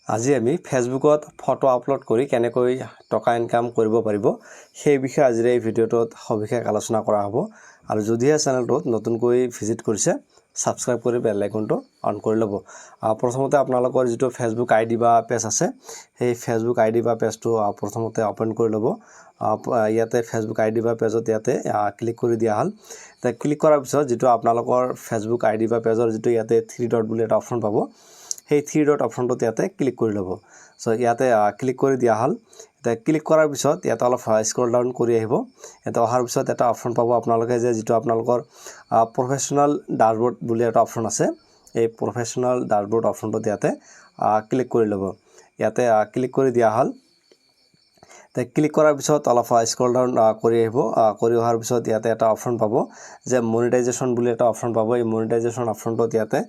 আজি আমি ফেসবুকত photo upload কৰি কেনেকৈ টকা ইনকাম কৰিব পাৰিব সেই বিষয়ে আজিৰ এই ভিডিঅ'টোত সবিশেষ আলোচনা কৰা হ'ব আৰু যদিহে চেনেলটোত নতুনকৈ ভিজিট কৰিছে সাবস্ক্ৰাইব কৰি বেল আইকনটো অন কৰি ল'ব প্ৰথমতে আপোনালোকৰ যেটো ফেসবুক আইডি বা পেজ আছে সেই ফেসবুক আইডি বা পেজটো প্ৰথমতে ওপেন কৰি ল'ব ইয়াতে ফেসবুক আইডি বা পেজত ইয়াতে ক্লিক কৰি দিয়া হল তে ক্লিক কৰাৰ পিছত যেটো আপোনালোকৰ ফেসবুক আইডি বা পেজৰ যেটো ইয়াতে 3 ডট বুলি এটা অপচন পাব সেই 3 ডট অপশনটো ইয়াতে ক্লিক কৰি ল'ব সো ইয়াতে ক্লিক কৰি দিয়া হল এটা ক্লিক কৰাৰ পিছত ইয়াতে অলপ স্ক্ৰল ডাউন কৰি আহিব এটা অহাৰ পিছত এটা অপশন পাব আপোনালোকে যে যেটো আপোনালোকৰ প্ৰফেশনাল ড্যাশবোৰ্ড বুলি এটা অপশন আছে এই প্ৰফেশনাল ড্যাশবোৰ্ড অপশনটো ইয়াতে ক্লিক কৰি ল'ব ইয়াতে ক্লিক কৰি দিয়া হল তে ক্লিক কৰাৰ পিছত অলপ স্ক্ৰল ডাউন কৰি আহিব কৰি অহাৰ পিছত ইয়াতে এটা অপশন পাব যে মনিটাইজেশন বুলি এটা অপশন পাব এই মনিটাইজেশন অপশনটো ইয়াতে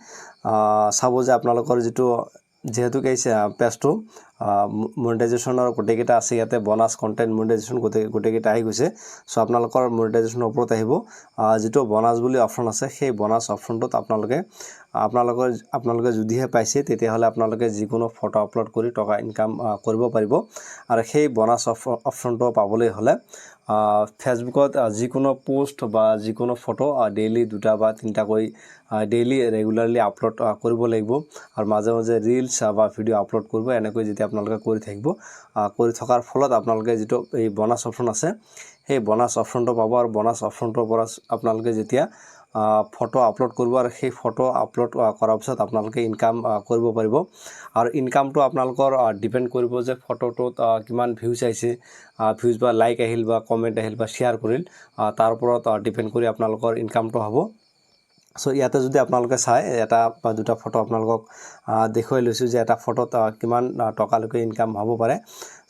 চাব যে আপোনালোকৰ যেটো যেহেতু কেইছে পেজটো মনিটাইজেশনৰ গোটেইকেইটা আছে ইয়াতে বোনাস কন্টেন্ট মনিটাইজেশন গোটেইকেইটা আহি গৈছে সো আপোনালোকৰ মনিটাইজেশনৰ ওপৰত আহিব যেটো বোনাস বুলি অপশন আছে সেই বোনাস অপশনটোত আপোনালোকে যদিহে পাইছে তেতিয়া হলে আপোনালোকে যিকোনো ফটো আপলোড কৰি টকা ইনকাম কৰিব পাৰিব আৰু সেই বোনাস অপশনটো পাবলৈ হলে ফেসবুকত যিকোনো পোষ্ট বা যিকোনো ফটো ডেইলি দুটা বা তিনটা কৰি ডেইলি ৰেগুলাৰলি আপলোড কৰিব লাগিব আৰু মাজে মাজে ৰিলস বা ভিডিও আপলোড কৰিব এনেকৈ যদি আপোনালোকে কৰি থাকিব কৰি থকাৰ ফলত আপোনালোকে যেটো এই বোনাস অপশন আছে সেই বোনাস অপশনটো পাব আৰু বোনাস অপশনটোৰ পৰা আপোনালোকে যেতিয়া ফটো আপলোড কৰিব আৰু সেই ফটো আপলোড কৰাৰ পিছত আপোনালোকে ইনকাম কৰিব পাৰিব আৰু ইনকামটো আপোনালোকৰ ডিপেন্ড কৰিব যে ফটোটোত কিমান ভিউজ আহিছে ভিউজ বা লাইক আহিল বা কমেন্ট আহিল বা শেয়াৰ কৰিল তাৰ ওপৰত ডিপেন্ড কৰি আপোনালোকৰ ইনকামটো হ'ব সো ইয়াতে যদি আপোনালোকে চাই এটা বা দুটা ফটো আপোনালোকক দেখুৱাই লৈছো যে এটা ফটোত কিমান টকা লৈকে ইনকাম হ'ব পাৰে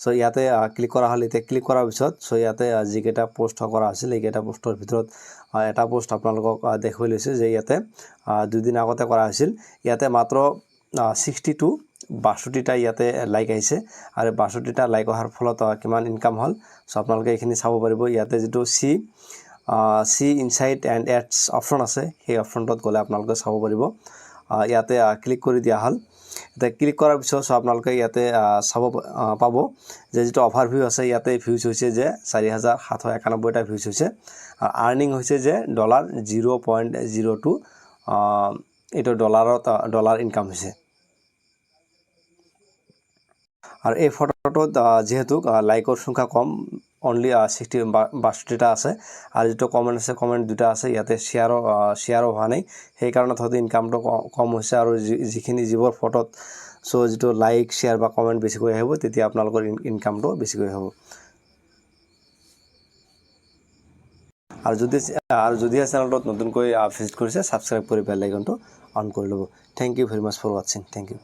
সো ইয়াতে ক্লিক কৰা হল এতে ক্লিক কৰাৰ পিছত সো ইয়াতে যিকেটা পোষ্ট কৰা আছিল এইকেটা পোষ্টৰ ভিতৰত এটা পোষ্ট আপোনালোকক দেখুৱাই লৈছো যে ইয়াতে দুদিন আগতে কৰা হৈছিল ইয়াতে মাত্ৰ 62টা ইয়াতে লাইক আহিছে আৰু 62টা লাইক অহাৰ ফলত কিমান ইনকাম হল সো আপোনালোকে এখিনি চাব পাৰিব ইয়াতে যেটো সি ইনসাইট এন্ড এডস অপশন আছে সেই অপশনটোত গলে আপোনালোকে চাব পাৰিব ইয়াতে ক্লিক কৰি দিয়া হল এটা ক্লিক কৰাৰ পিছত আপোনালোকে ইয়াতে চাব পাব যে যেটো ওভাৰভিউ আছে ইয়াতে ভিউজ হৈছে যে 4791টা ভিউজ হৈছে আৰু আৰ্নিং হৈছে যে $0.02 এটো ডলাৰ ইনকাম হৈছে আৰু এই ফটোটোত যেহেতু লাইকৰ সংখ্যা কম অনলি 62টা আছে আৰু যেটো কমেন্ট আছে কমেন্ট দুটা আছে ইয়াতে শেয়াৰ হোৱা নাই সেই কাৰণত হয়তো ইনকামটো কম হৈছে আৰু যিখিনি যিবোৰ ফটোত সো যেটো লাইক শেয়াৰ বা কমেন্ট বেছিকৈ আহিব তেতিয়া আপোনালোকৰ ইনকামটো বেছিকৈ হ'ব আৰু যদি চেনেলটোত নতুনকৈ ভিজিট কৰিছে সাবস্ক্ৰাইব কৰি বেল আইকনটো অন কৰি ল'ব thank you very much for watching thank U